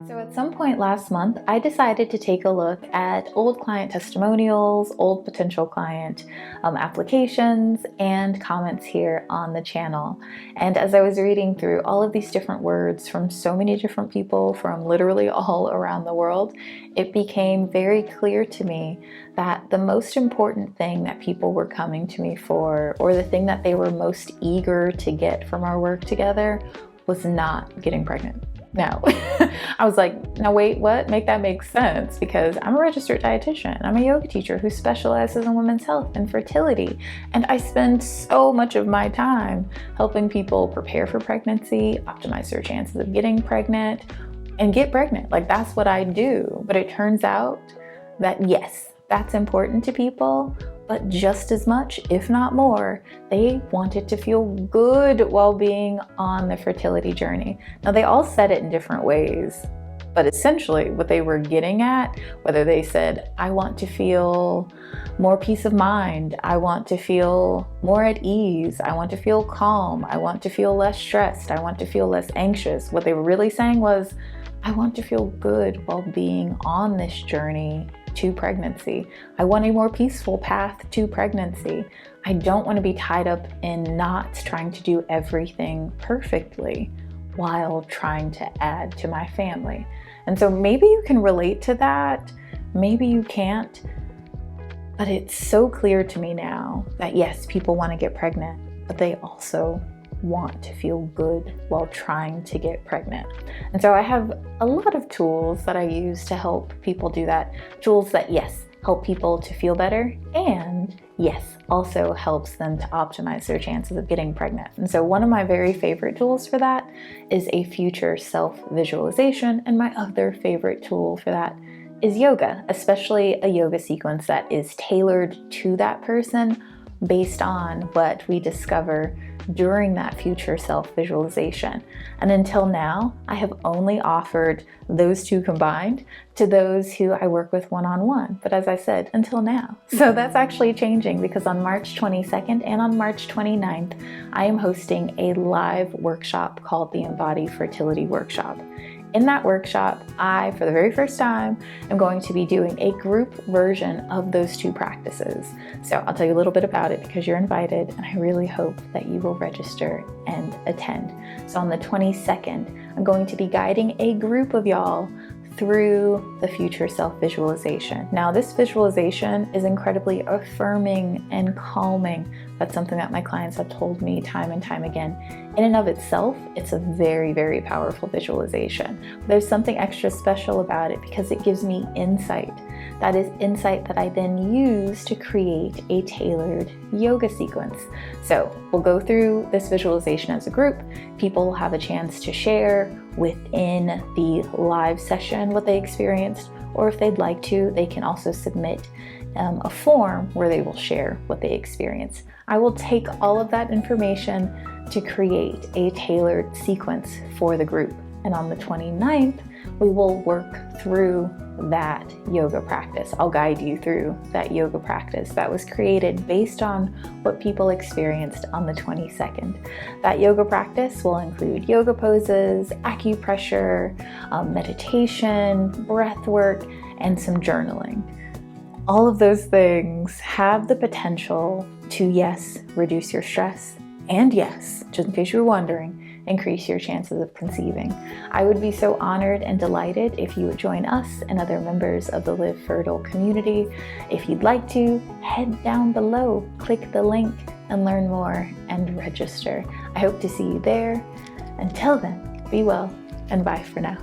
So at some point last month, I decided to take a look at old client testimonials, old potential client applications, and comments here on the channel. And as I was reading through all of these different words from so many different people from literally all around the world, it became very clear to me that the most important thing that people were coming to me for, or the thing that they were most eager to get from our work together, was not getting pregnant. No. I was like, now wait, what? Make that make sense, because I'm a registered dietitian. I'm a yoga teacher who specializes in women's health and fertility. And I spend so much of my time helping people prepare for pregnancy, optimize their chances of getting pregnant, and get pregnant. Like, that's what I do. But it turns out that yes, that's important to people, but just as much, if not more, they wanted to feel good while being on the fertility journey. Now, they all said it in different ways, but essentially what they were getting at, whether they said, I want to feel more peace of mind, I want to feel more at ease, I want to feel calm, I want to feel less stressed, I want to feel less anxious, what they were really saying was, I want to feel good while being on this journey to pregnancy. I want a more peaceful path to pregnancy. I don't want to be tied up in knots trying to do everything perfectly while trying to add to my family. And so maybe you can relate to that, maybe you can't, but it's so clear to me now that yes, people want to get pregnant, but they also want to feel good while trying to get pregnant. And so I have a lot of tools that I use to help people do that. Tools that, yes, help people to feel better, and yes, also helps them to optimize their chances of getting pregnant. And so one of my very favorite tools for that is a future self visualization. And my other favorite tool for that is yoga, especially a yoga sequence that is tailored to that person based on what we discover during that future self-visualization. And until now, I have only offered those two combined to those who I work with one-on-one. But as I said, until now. So that's actually changing, because on March 22nd and on March 29th, I am hosting a live workshop called the Embody Fertility Workshop. In that workshop, I, for the very first time, am going to be doing a group version of those two practices. So I'll tell you a little bit about it because you're invited, and I really hope that you will register and attend. So on the 22nd, I'm going to be guiding a group of y'all through the future self-visualization. Now, this visualization is incredibly affirming and calming. That's something that my clients have told me time and time again. In and of itself, it's a very, very powerful visualization. There's something extra special about it because it gives me insight. That is insight that I then use to create a tailored yoga sequence. So we'll go through this visualization as a group. People will have a chance to share within the live session what they experienced, or if they'd like to, they can also submit a form where they will share what they experienced. I will take all of that information to create a tailored sequence for the group. And on the 29th, we will work through that yoga practice. I'll guide you through that yoga practice that was created based on what people experienced on the 22nd. That yoga practice will include yoga poses, acupressure, meditation, breath work, and some journaling. All of those things have the potential to, yes, reduce your stress, and yes, just in case you were wondering, increase your chances of conceiving. I would be so honored and delighted if you would join us and other members of the Live Fertile community. If you'd like to, head down below, click the link, and learn more and register. I hope to see you there. Until then, be well, and bye for now.